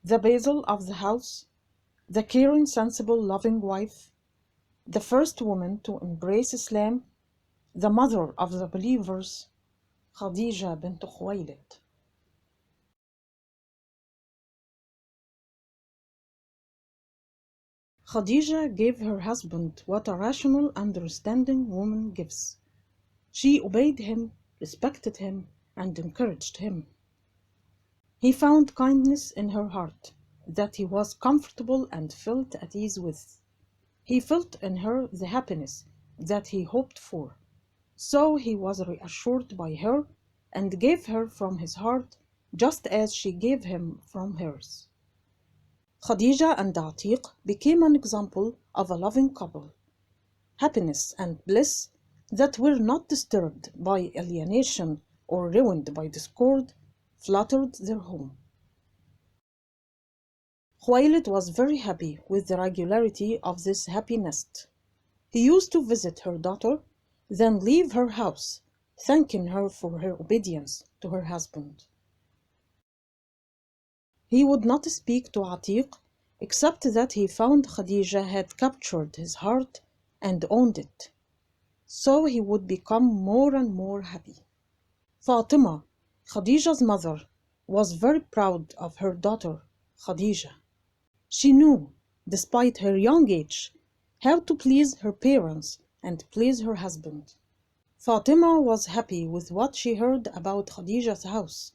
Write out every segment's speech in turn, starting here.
the Basil of the house, the caring, sensible, loving wife, the first woman to embrace Islam, the mother of the believers, Khadija bint Khuwaylid. Khadija gave her husband what a rational, understanding woman gives. She obeyed him, respected him, and encouraged him. He found kindness in her heart that he was comfortable and felt at ease with. He felt in her the happiness that he hoped for. So he was reassured by her and gave her from his heart just as she gave him from hers. Khadija and Atiq became an example of a loving couple. Happiness and bliss that were not disturbed by alienation or ruined by discord fluttered their home. Khuwaylid was very happy with the regularity of this happy nest. He used to visit her daughter, then leave her house, thanking her for her obedience to her husband. He would not speak to Atiq except that he found Khadija had captured his heart and owned it. So he would become more and more happy. Fatima, Khadija's mother, was very proud of her daughter, Khadija. She knew, despite her young age, how to please her parents and please her husband. Fatima was happy with what she heard about Khadija's house,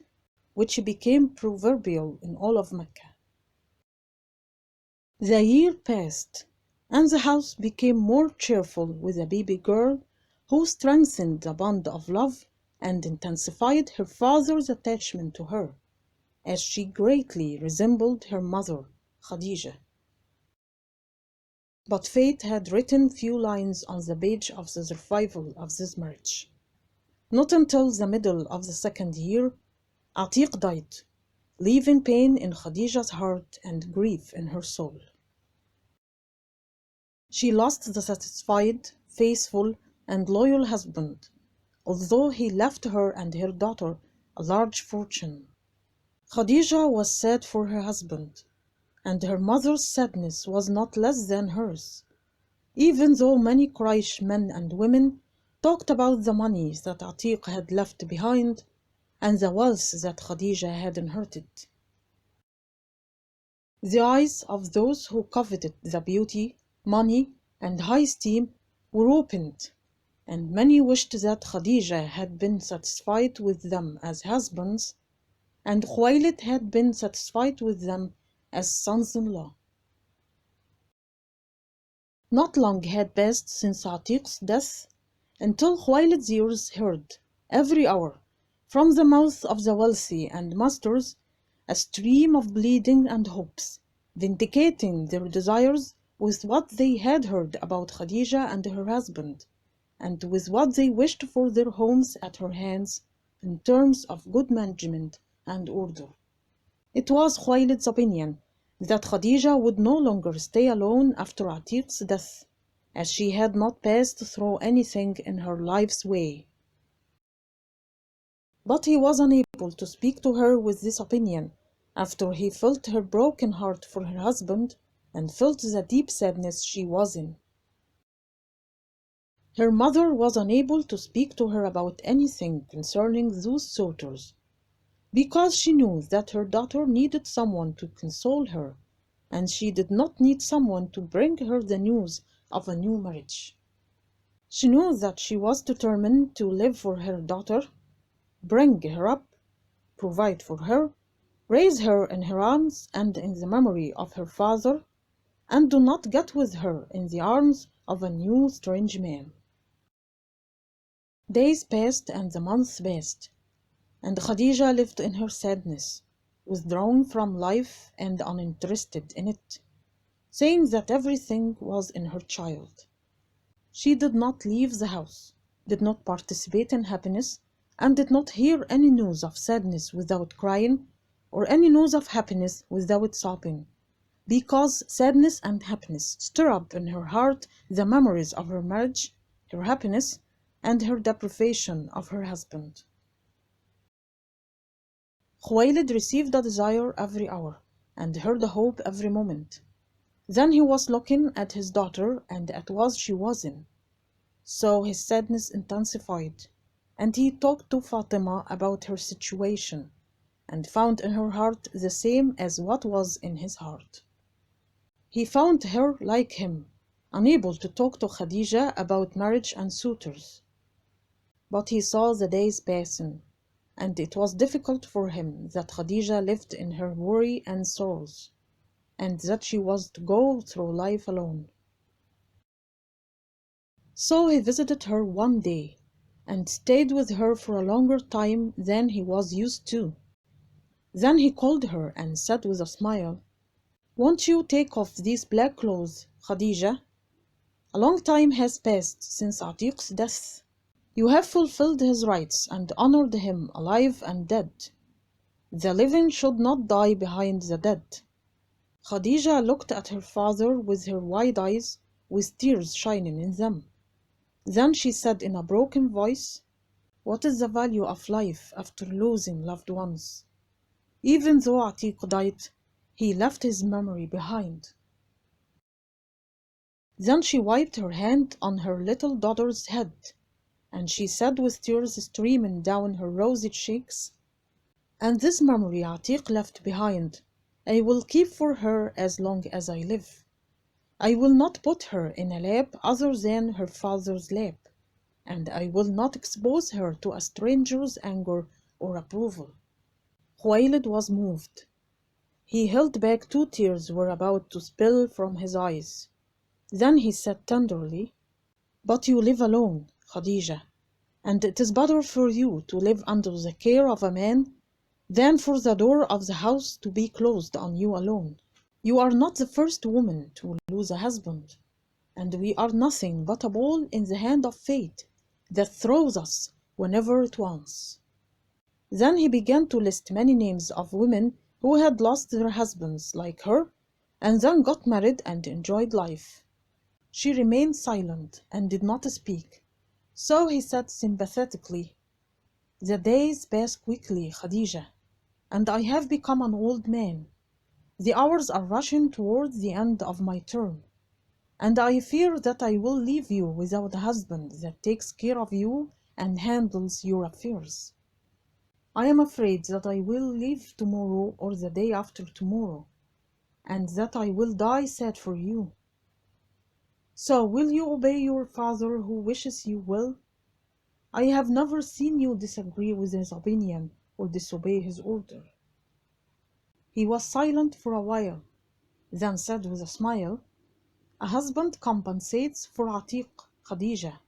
which became proverbial in all of Mecca. The year passed, and the house became more cheerful with a baby girl who strengthened the bond of love and intensified her father's attachment to her, as she greatly resembled her mother, Khadija. But fate had written few lines on the page of the survival of this marriage. Not until the middle of the second year, Atiq died, leaving pain in Khadija's heart and grief in her soul. She lost the satisfied, faithful, and loyal husband, although he left her and her daughter a large fortune. Khadija was sad for her husband, and her mother's sadness was not less than hers, even though many Quraysh men and women talked about the money that Atiq had left behind and the wealth that Khadija had inherited. The eyes of those who coveted the beauty, money, and high esteem were opened, and many wished that Khadija had been satisfied with them as husbands, and Khuwaylid had been satisfied with them as sons-in-law. Not long had passed since Atiq's death until Khuwaylid's ears heard, every hour, from the mouth of the wealthy and masters, a stream of pleading and hopes, vindicating their desires with what they had heard about Khadija and her husband, and with what they wished for their homes at her hands in terms of good management and order. It was Khuwaylid's opinion that Khadija would no longer stay alone after Atiq's death, as she had not passed through anything in her life's way. But he was unable to speak to her with this opinion after he felt her broken heart for her husband and felt the deep sadness she was in. Her mother was unable to speak to her about anything concerning those suitors, because she knew that her daughter needed someone to console her, and she did not need someone to bring her the news of a new marriage. She knew that she was determined to live for her daughter, bring her up, provide for her, raise her in her arms and in the memory of her father, and do not get with her in the arms of a new strange man. Days passed and the months passed, and Khadija lived in her sadness, withdrawn from life and uninterested in it, saying that everything was in her child. She did not leave the house, did not participate in happiness, and did not hear any news of sadness without crying, or any news of happiness without sobbing, because sadness and happiness stir up in her heart the memories of her marriage, her happiness, and her deprivation of her husband. Khuwaylid received a desire every hour, and heard hope every moment. Then he was looking at his daughter and at what she was in. So his sadness intensified, and he talked to Fatima about her situation, and found in her heart the same as what was in his heart. He found her like him, unable to talk to Khadija about marriage and suitors. But he saw the days passing, and it was difficult for him that Khadija lived in her worry and sorrows, and that she was to go through life alone. So he visited her one day, and stayed with her for a longer time than he was used to. Then he called her and said with a smile, "Won't you take off these black clothes, Khadija? A long time has passed since Atiq's death. You have fulfilled his rights and honored him alive and dead. The living should not die behind the dead." Khadija looked at her father with her wide eyes, with tears shining in them. Then she said in a broken voice, "What is the value of life after losing loved ones? Even though Atiq died, he left his memory behind." Then she wiped her hand on her little daughter's head, and she said with tears streaming down her rosy cheeks, "And this memory Atiq left behind, I will keep for her as long as I live. I will not put her in a lap other than her father's lap, and I will not expose her to a stranger's anger or approval." Khuwailid was moved. He held back 2 tears were about to spill from his eyes. Then he said tenderly, "But you live alone, Khadija, and it is better for you to live under the care of a man than for the door of the house to be closed on you alone. You are not the first woman to lose a husband, and we are nothing but a ball in the hand of fate that throws us whenever it wants." Then he began to list many names of women who had lost their husbands like her, and then got married and enjoyed life. She remained silent and did not speak. So he said sympathetically, "The days pass quickly, Khadija, and I have become an old man. The hours are rushing toward the end of my term, and I fear that I will leave you without a husband that takes care of you and handles your affairs. I am afraid that I will leave tomorrow or the day after tomorrow, and that I will die sad for you. So will you obey your father who wishes you well? I have never seen you disagree with his opinion or disobey his order." He was silent for a while, then said with a smile, "A husband compensates for Atiq, Khadija.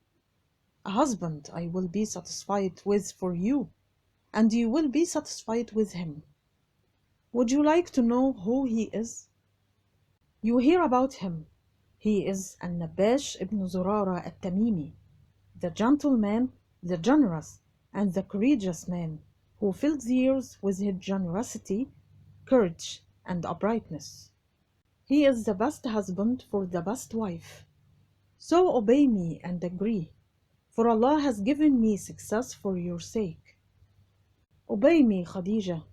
A husband I will be satisfied with for you, and you will be satisfied with him. Would you like to know who he is? You hear about him. He is Al-Nabash ibn Zurara al-Tamimi, the gentleman, the generous, and the courageous man who filled the years with his generosity, courage, and uprightness. He is the best husband for the best wife. So obey me and agree, for Allah has given me success for your sake. Obey me, Khadija.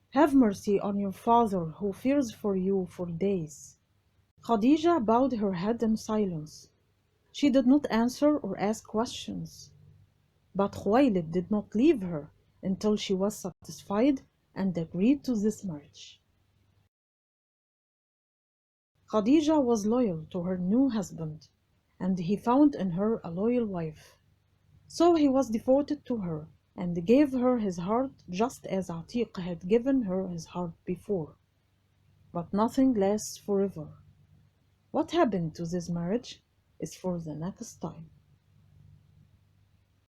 Have mercy on your father who fears for you for days." Khadija bowed her head in silence. She did not answer or ask questions. But Khuwailid did not leave her until she was satisfied and agreed to this marriage. Khadija was loyal to her new husband, and he found in her a loyal wife. So he was devoted to her and gave her his heart just as Atiq had given her his heart before. But nothing lasts forever. What happened to this marriage is for the next time.